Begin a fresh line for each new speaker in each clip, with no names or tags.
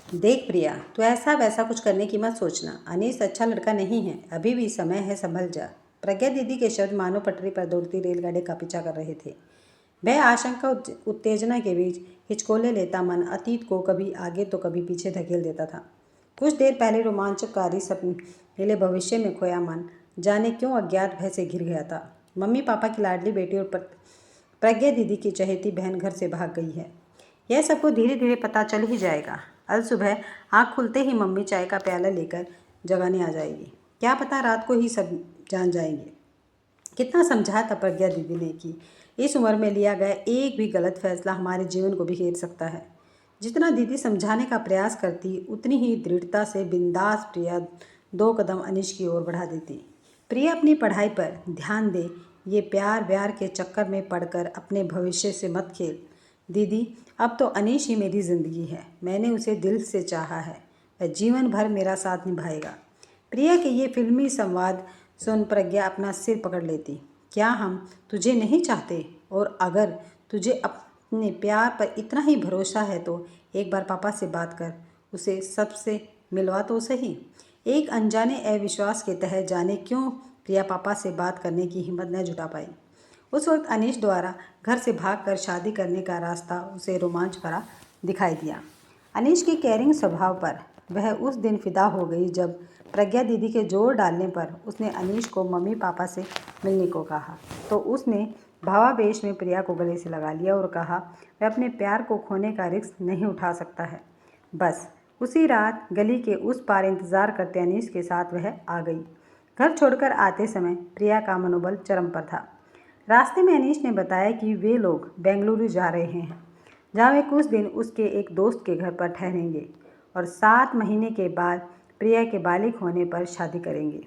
देख प्रिया, तू ऐसा वैसा कुछ करने की मत सोचना। अनीस अच्छा लड़का नहीं है, अभी भी समय है, संभल जा। प्रज्ञा दीदी के शब्द मानो पटरी पर दौड़ती रेलगाड़ी का पीछा कर रहे थे। वह आशंका उत्तेजना के बीच हिचकोले लेता मन अतीत को कभी आगे तो कभी पीछे धकेल देता था। कुछ देर पहले रोमांचकारी सपने भविष्य में खोया मन जाने क्यों अज्ञात भय से घिर गया था। मम्मी पापा की लाडली बेटी और प्रज्ञा दीदी की चहेती बहन घर से भाग गई है। यह सबको धीरे धीरे पता चल ही जाएगा। अल सुबह आँख खुलते ही मम्मी चाय का प्याला लेकर जगाने आ जाएगी। क्या पता रात को ही सब जान जाएंगे। कितना समझाया था प्रज्ञा दीदी ने कि इस उम्र में लिया गया एक भी गलत फैसला हमारे जीवन को बिखेर सकता है। जितना दीदी समझाने का प्रयास करती उतनी ही दृढ़ता से बिंदास प्रिया 2 कदम अनीश की ओर बढ़ा देती। प्रिया अपनी पढ़ाई पर ध्यान दे, ये प्यार व्यार के चक्कर में पड़कर अपने भविष्य से मत खेल। दीदी, अब तो अनीश ही मेरी ज़िंदगी है। मैंने उसे दिल से चाहा है, वह जीवन भर मेरा साथ निभाएगा। प्रिया के ये फिल्मी संवाद सुन प्रज्ञा अपना सिर पकड़ लेती। क्या हम तुझे नहीं चाहते? और अगर तुझे अपने प्यार पर इतना ही भरोसा है तो एक बार पापा से बात कर, उसे सबसे मिलवा तो सही। एक अनजाने अविश्वास के तहत जाने क्यों प्रिया पापा से बात करने की हिम्मत न जुटा पाई। उस वक्त अनीश द्वारा घर से भागकर शादी करने का रास्ता उसे रोमांच भरा दिखाई दिया। अनीश की केयरिंग स्वभाव पर वह उस दिन फिदा हो गई जब प्रज्ञा दीदी के जोर डालने पर उसने अनीश को मम्मी पापा से मिलने को कहा तो उसने भावावेश में प्रिया को गले से लगा लिया और कहा वह अपने प्यार को खोने का रिस्क नहीं उठा सकता है। बस उसी रात गली के उस पार इंतजार करते अनीश के साथ वह आ गई। घर छोड़कर आते समय प्रिया का मनोबल चरम पर था। रास्ते में अनीश ने बताया कि वे लोग बेंगलुरु जा रहे हैं, जहाँ वे कुछ दिन उसके एक दोस्त के घर पर ठहरेंगे और 7 महीने के बाद प्रिया के बालिग होने पर शादी करेंगे।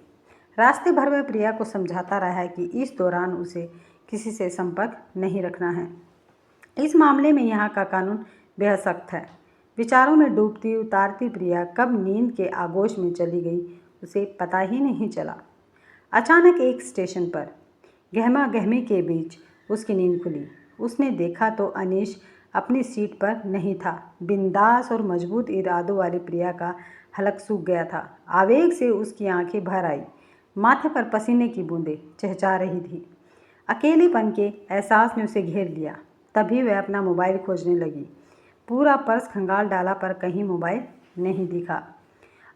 रास्ते भर वह प्रिया को समझाता रहा कि इस दौरान उसे किसी से संपर्क नहीं रखना है। इस मामले में यहाँ का कानून बेहद सख्त है। विचारों में डूबती उतारती प्रिया कब नींद के आगोश में चली गई उसे पता ही नहीं चला। अचानक एक स्टेशन पर गहमा गहमी के बीच उसकी नींद खुली। उसने देखा तो अनीश अपनी सीट पर नहीं था। बिंदास और मजबूत इरादों वाली प्रिया का हलक सूख गया था। आवेग से उसकी आंखें भर आई, माथे पर पसीने की बूंदें चहचहा रही थी। अकेलेपन के एहसास ने उसे घेर लिया। तभी वह अपना मोबाइल खोजने लगी। पूरा पर्स खंगाल डाला पर कहीं मोबाइल नहीं दिखा।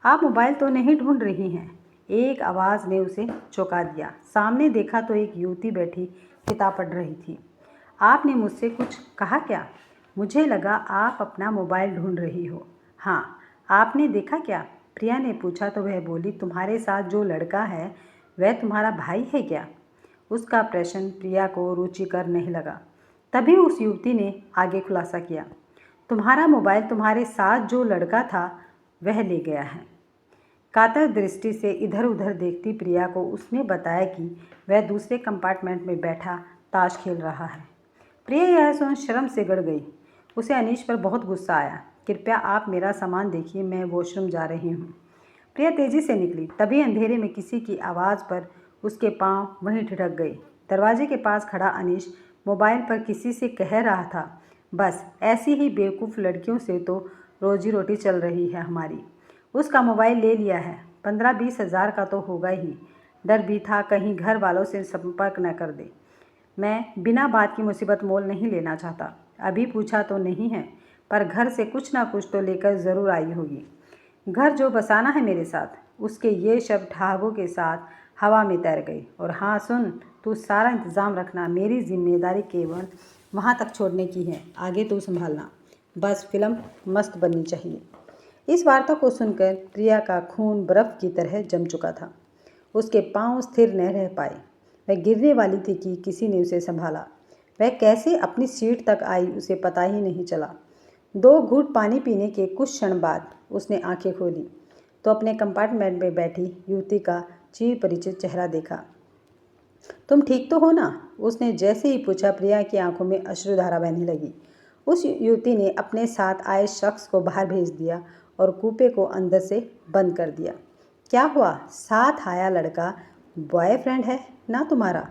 आप मोबाइल तो नहीं ढूंढ रही हैं? एक आवाज़ ने उसे चौंका दिया। सामने देखा तो एक युवती बैठी किताब पढ़ रही थी। आपने मुझसे कुछ कहा क्या? मुझे लगा आप अपना मोबाइल ढूंढ रही हो। हाँ, आपने देखा क्या? प्रिया ने पूछा तो वह बोली, तुम्हारे साथ जो लड़का है वह तुम्हारा भाई है क्या? उसका प्रश्न प्रिया को रुचिकर नहीं लगा। तभी उस युवती ने आगे खुलासा किया, तुम्हारा मोबाइल तुम्हारे साथ जो लड़का था वह ले गया है। कातर दृष्टि से इधर उधर देखती प्रिया को उसने बताया कि वह दूसरे कंपार्टमेंट में बैठा ताश खेल रहा है। प्रिया यह सुन शर्म से गड़ गई। उसे अनीश पर बहुत गुस्सा आया। कृपया आप मेरा सामान देखिए, मैं वॉशरूम जा रही हूँ। प्रिया तेजी से निकली। तभी अंधेरे में किसी की आवाज़ पर उसके पांव वहीं ठिठक गए। दरवाजे के पास खड़ा अनीश मोबाइल पर किसी से कह रहा था, बस ऐसी ही बेवकूफ़ लड़कियों से तो रोजी रोटी चल रही है हमारी। उसका मोबाइल ले लिया है, 15-20 हज़ार का तो होगा ही। डर भी था कहीं घर वालों से संपर्क न कर दे। मैं बिना बात की मुसीबत मोल नहीं लेना चाहता। अभी पूछा तो नहीं है, पर घर से कुछ ना कुछ तो लेकर ज़रूर आई होगी। घर जो बसाना है मेरे साथ। उसके ये शब्द ठहाकों के साथ हवा में तैर गई। और हाँ सुन, तू सारा इंतज़ाम रखना, मेरी जिम्मेदारी केवल वहाँ तक छोड़ने की है, आगे तू संभालना। बस फिल्म मस्त बननी चाहिए। इस वार्ता को सुनकर प्रिया का खून बर्फ़ की तरह जम चुका था। उसके पांव स्थिर न रह पाए। वह गिरने वाली थी कि किसी ने उसे संभाला। वह कैसे अपनी सीट तक आई उसे पता ही नहीं चला। 2 घूंट पानी पीने के कुछ क्षण बाद उसने आंखें खोली तो अपने कंपार्टमेंट में बैठी युवती का चिर परिचित चेहरा देखा। तुम ठीक तो हो ना? उसने जैसे ही पूछा, प्रिया की आंखों में अश्रुधारा बहने लगी। उस युवती ने अपने साथ आए शख्स को बाहर भेज दिया और कूपे को अंदर से बंद कर दिया। क्या हुआ? साथ आया लड़का बॉयफ्रेंड है ना तुम्हारा?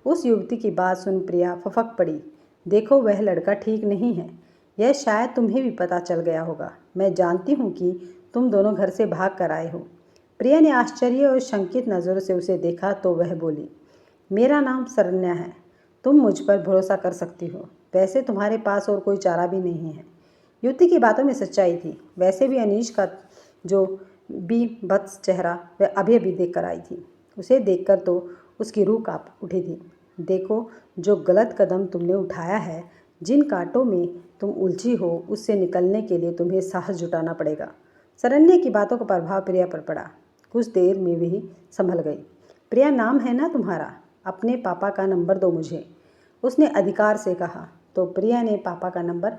उस युवती की बात सुन प्रिया फफक पड़ी। देखो, वह लड़का ठीक नहीं है। यह शायद तुम्हें भी पता चल गया होगा। मैं जानती हूँ कि तुम दोनों घर से भाग कर आए हो। प्रिया ने आश्चर्य और शंकित नज़रों से उसे देखा तो वह बोली, मेरा नाम सरन्या है। तुम मुझ पर भरोसा कर सकती हो। वैसे तुम्हारे पास और कोई चारा भी नहीं है। युवती की बातों में सच्चाई थी। वैसे भी अनीश का जो बीभत्स चेहरा वह अभी अभी देख कर आई थी। उसे देखकर तो उसकी रूह कांप उठी थी। देखो, जो गलत कदम तुमने उठाया है, जिन कांटों में तुम उलझी हो, उससे निकलने के लिए तुम्हें साहस जुटाना पड़ेगा। सरन्या की बातों का प्रभाव प्रिया पर पड़ा। कुछ देर में वही संभल गई। प्रिया नाम है ना तुम्हारा? अपने पापा का नंबर दो मुझे, उसने अधिकार से कहा। तो प्रिया ने पापा का नंबर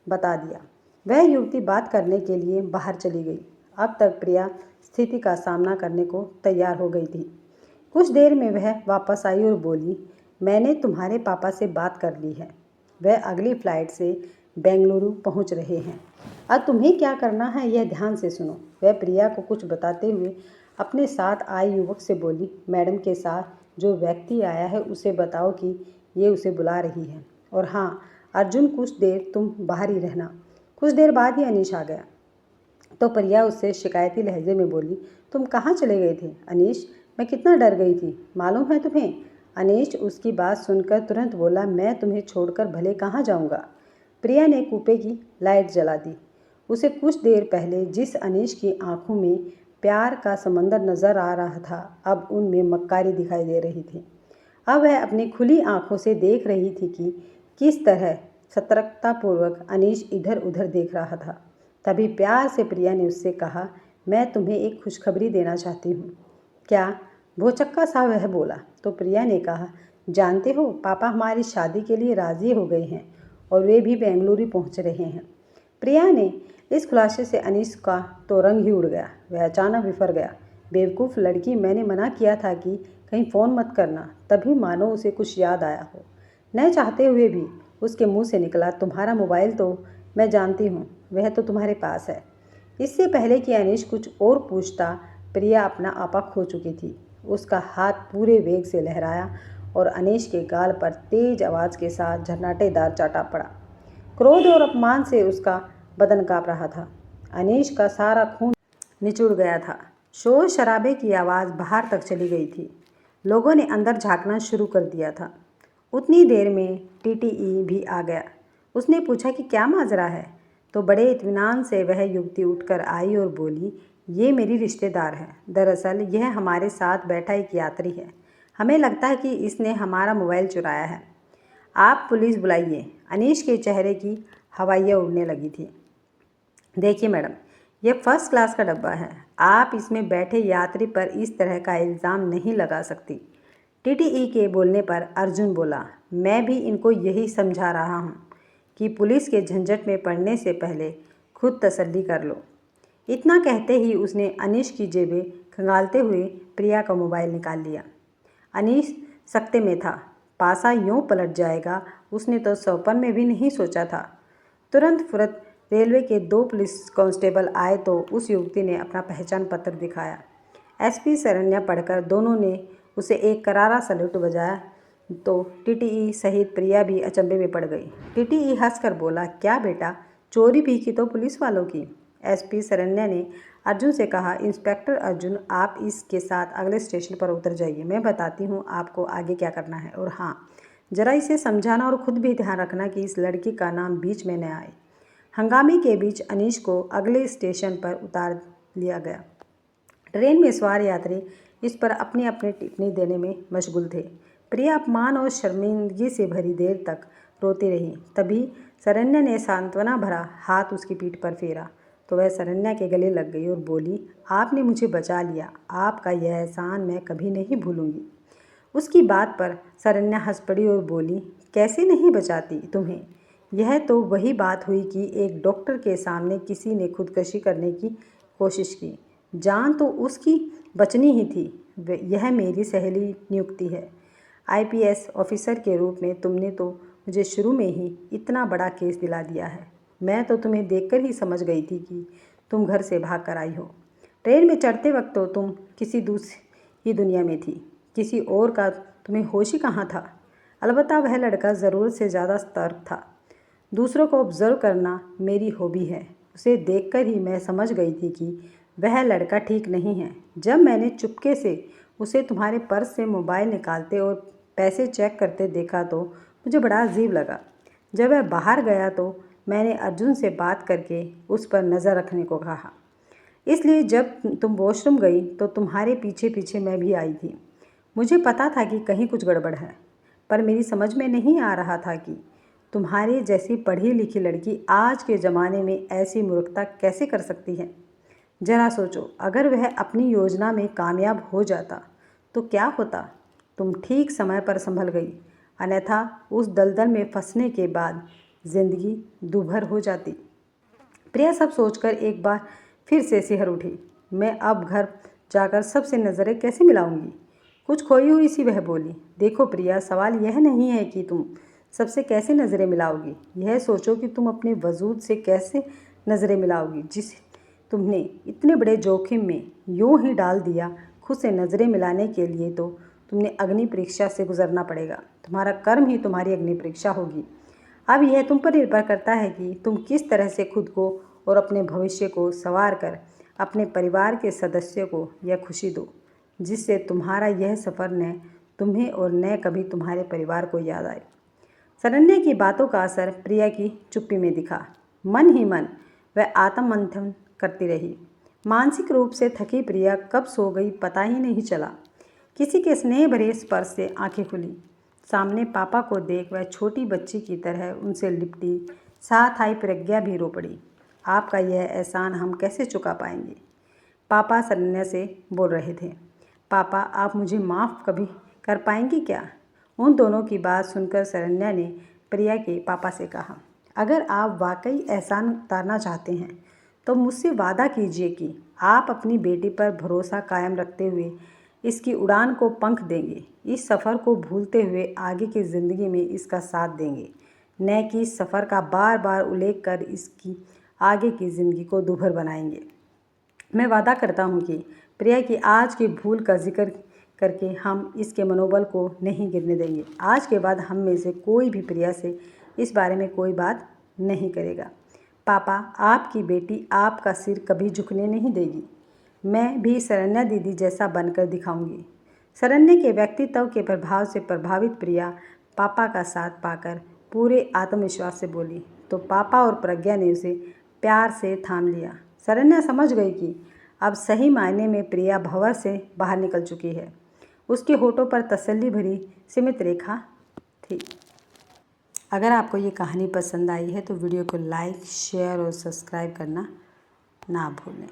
बता दिया। वह युवती बात करने के लिए बाहर चली गई। अब तक प्रिया स्थिति का सामना करने को तैयार हो गई थी। कुछ देर में वह वापस आई और बोली, मैंने तुम्हारे पापा से बात कर ली है। वह अगली फ्लाइट से बेंगलुरु पहुंच रहे हैं। अब तुम्हें क्या करना है यह ध्यान से सुनो। वह प्रिया को कुछ बताते हुए अपने साथ आए युवक से बोली, मैडम के साथ जो व्यक्ति आया है उसे बताओ कि ये उसे बुला रही है। और हाँ अर्जुन, कुछ देर तुम बाहर ही रहना। कुछ देर बाद ही अनीश आ गया। तो प्रिया उससे शिकायती लहजे में बोली, तुम कहाँ चले गए थे? अनीश, मैं कितना डर गई थी, मालूम है तुम्हें? अनीश उसकी बात सुनकर तुरंत बोला, मैं तुम्हें छोड़कर भले कहाँ जाऊँगा। प्रिया ने कूपे की लाइट जला दी। उसे कुछ देर पहले जिस अनीश की आंखों में प्यार का समंदर नजर आ रहा था, अब उनमें मक्कारी दिखाई दे रही थी। अब वह अपनी खुली आंखों से देख रही थी कि किस तरह सतर्कतापूर्वक अनीश इधर उधर देख रहा था। तभी प्यार से प्रिया ने उससे कहा, मैं तुम्हें एक खुशखबरी देना चाहती हूँ। क्या? भौचक्का सा वह बोला। तो प्रिया ने कहा, जानते हो पापा हमारी शादी के लिए राज़ी हो गए हैं और वे भी बेंगलुरु पहुँच रहे हैं। प्रिया ने इस खुलासे से अनीस का तो रंग ही उड़ गया। वह अचानक बिफर गया। बेवकूफ़ लड़की, मैंने मना किया था कि कहीं फ़ोन मत करना। तभी मानो उसे कुछ याद आया हो। न चाहते हुए भी उसके मुंह से निकला, तुम्हारा मोबाइल तो मैं जानती हूँ, वह तो तुम्हारे पास है। इससे पहले कि अनीश कुछ और पूछता, प्रिया अपना आपा खो चुकी थी। उसका हाथ पूरे वेग से लहराया और अनीश के गाल पर तेज आवाज़ के साथ झरनाटेदार चाटा पड़ा। क्रोध और अपमान से उसका बदन काँप रहा था। अनीश का सारा खून निचुड़ गया था। शोर शराबे की आवाज़ बाहर तक चली गई थी। लोगों ने अंदर झांकना शुरू कर दिया था। उतनी देर में टीटीई भी आ गया। उसने पूछा कि क्या माजरा है? तो बड़े इत्मीनान से वह युवती उठकर आई और बोली, ये मेरी रिश्तेदार है। दरअसल यह हमारे साथ बैठा एक यात्री है। हमें लगता है कि इसने हमारा मोबाइल चुराया है। आप पुलिस बुलाइए। अनीश के चेहरे की हवाइयाँ उड़ने लगी थी। देखिए मैडम, यह फर्स्ट क्लास का डब्बा है। आप इसमें बैठे यात्री पर इस तरह का इल्ज़ाम नहीं लगा सकती। टीटीई के बोलने पर अर्जुन बोला, मैं भी इनको यही समझा रहा हूँ कि पुलिस के झंझट में पड़ने से पहले खुद तसल्ली कर लो। इतना कहते ही उसने अनीश की जेबें खंगालते हुए प्रिया का मोबाइल निकाल लिया। अनीश सकते में था। पासा यूँ पलट जाएगा उसने तो सपन में भी नहीं सोचा था। तुरंत फुरत रेलवे के 2 पुलिस कांस्टेबल आए तो उस युवती ने अपना पहचान पत्र दिखाया। एसपी सरन्या पढ़कर दोनों ने उसे एक करारा सैल्यूट बजाया तो टीटीई सहित प्रिया भी अचंभे में पड़ गई। टीटीई हंसकर बोला, क्या बेटा, चोरी भी की तो पुलिस वालों की? एसपी सरन्या ने अर्जुन से कहा, इंस्पेक्टर अर्जुन, आप इसके साथ अगले स्टेशन पर उतर जाइए। मैं बताती हूँ आपको आगे क्या करना है। और हाँ, ज़रा इसे समझाना और ख़ुद भी ध्यान रखना कि इस लड़की का नाम बीच में न आए। हंगामे के बीच अनीश को अगले स्टेशन पर उतार लिया गया। ट्रेन में सवार यात्री इस पर अपनी अपनी टिप्पणी देने में मशगूल थे। प्रिया अपमान और शर्मिंदगी से भरी देर तक रोती रही। तभी सरन्या ने सांत्वना भरा हाथ उसकी पीठ पर फेरा तो वह सरन्या के गले लग गई और बोली, आपने मुझे बचा लिया। आपका यह एहसान मैं कभी नहीं भूलूंगी। उसकी बात पर सरन्या हंस पड़ी और बोली, कैसे नहीं बचाती तुम्हें? यह तो वही बात हुई कि एक डॉक्टर के सामने किसी ने खुदकशी करने की कोशिश की। जान तो उसकी बचनी ही थी। यह मेरी सहेली नियुक्ति है। आईपीएस ऑफिसर के रूप में तुमने तो मुझे शुरू में ही इतना बड़ा केस दिला दिया है। मैं तो तुम्हें देखकर ही समझ गई थी कि तुम घर से भाग कर आई हो। ट्रेन में चढ़ते वक्त तो तुम किसी दूसरी दुनिया में थी। किसी और का तुम्हें होश ही कहाँ था। अलबत्ता वह लड़का ज़रूरत से ज़्यादा सतर्क था। दूसरों को ऑब्जर्व करना मेरी हॉबी है। उसे देखकर ही मैं समझ गई थी कि वह लड़का ठीक नहीं है। जब मैंने चुपके से उसे तुम्हारे पर्स से मोबाइल निकालते और पैसे चेक करते देखा तो मुझे बड़ा अजीब लगा। जब वह बाहर गया तो मैंने अर्जुन से बात करके उस पर नज़र रखने को कहा। इसलिए जब तुम वॉशरूम गई तो तुम्हारे पीछे पीछे मैं भी आई थी। मुझे पता था कि कहीं कुछ गड़बड़ है, पर मेरी समझ में नहीं आ रहा था कि तुम्हारी जैसी पढ़ी लिखी लड़की आज के ज़माने में ऐसी मूर्खता कैसे कर सकती है। जरा सोचो, अगर वह अपनी योजना में कामयाब हो जाता तो क्या होता। तुम ठीक समय पर संभल गई, अन्यथा उस दलदल में फंसने के बाद जिंदगी दूभर हो जाती। प्रिया सब सोचकर एक बार फिर से सिहर उठी। मैं अब घर जाकर सबसे नज़रें कैसे मिलाऊंगी। कुछ खोई हुई सी वह बोली। देखो प्रिया, सवाल यह नहीं है कि तुम सबसे कैसे नज़रें मिलाओगी, यह सोचो कि तुम अपने वजूद से कैसे नज़रें मिलाओगी, जिसे तुमने इतने बड़े जोखिम में यूं ही डाल दिया। खुद से नज़रें मिलाने के लिए तो तुमने अग्नि परीक्षा से गुजरना पड़ेगा। तुम्हारा कर्म ही तुम्हारी अग्नि परीक्षा होगी। अब यह तुम पर निर्भर करता है कि तुम किस तरह से खुद को और अपने भविष्य को संवार कर अपने परिवार के सदस्यों को यह खुशी दो, जिससे तुम्हारा यह सफ़र न तुम्हें और न कभी तुम्हारे परिवार को याद आए। शरण्या की बातों का असर प्रिया की चुप्पी में दिखा। मन ही मन वह आत्ममंथन करती रही। मानसिक रूप से थकी प्रिया कब सो गई पता ही नहीं चला। किसी के स्नेह भरे स्पर्श से आंखें खुली। सामने पापा को देख वह छोटी बच्ची की तरह उनसे लिपटी। साथ आई प्रज्ञा भी रो पड़ी। आपका यह एहसान हम कैसे चुका पाएंगे। पापा शरण्या से बोल रहे थे। पापा, आप मुझे माफ़ कभी कर पाएंगे क्या। उन दोनों की बात सुनकर शरण्या ने प्रिया के पापा से कहा, अगर आप वाकई एहसान उतारना चाहते हैं तो मुझसे वादा कीजिए कि आप अपनी बेटी पर भरोसा कायम रखते हुए इसकी उड़ान को पंख देंगे, इस सफ़र को भूलते हुए आगे की ज़िंदगी में इसका साथ देंगे, न कि इस सफ़र का बार बार उल्लेख कर इसकी आगे की ज़िंदगी को दूभर बनाएंगे। मैं वादा करता हूँ कि प्रिया की आज की भूल का जिक्र करके हम इसके मनोबल को नहीं गिरने देंगे। आज के बाद हम में से कोई भी प्रिया से इस बारे में कोई बात नहीं करेगा। पापा, आपकी बेटी आपका सिर कभी झुकने नहीं देगी। मैं भी शरण्या दीदी जैसा बनकर दिखाऊंगी। शरण्या के व्यक्तित्व के प्रभाव से प्रभावित प्रिया पापा का साथ पाकर पूरे आत्मविश्वास से बोली तो पापा और प्रज्ञा ने उसे प्यार से थाम लिया। शरण्या समझ गई कि अब सही मायने में प्रिया भंवर से बाहर निकल चुकी है। उसके होठों पर तसल्ली भरी सीमित रेखा थी। अगर आपको ये कहानी पसंद आई है तो वीडियो को लाइक, शेयर और सब्सक्राइब करना ना भूलें।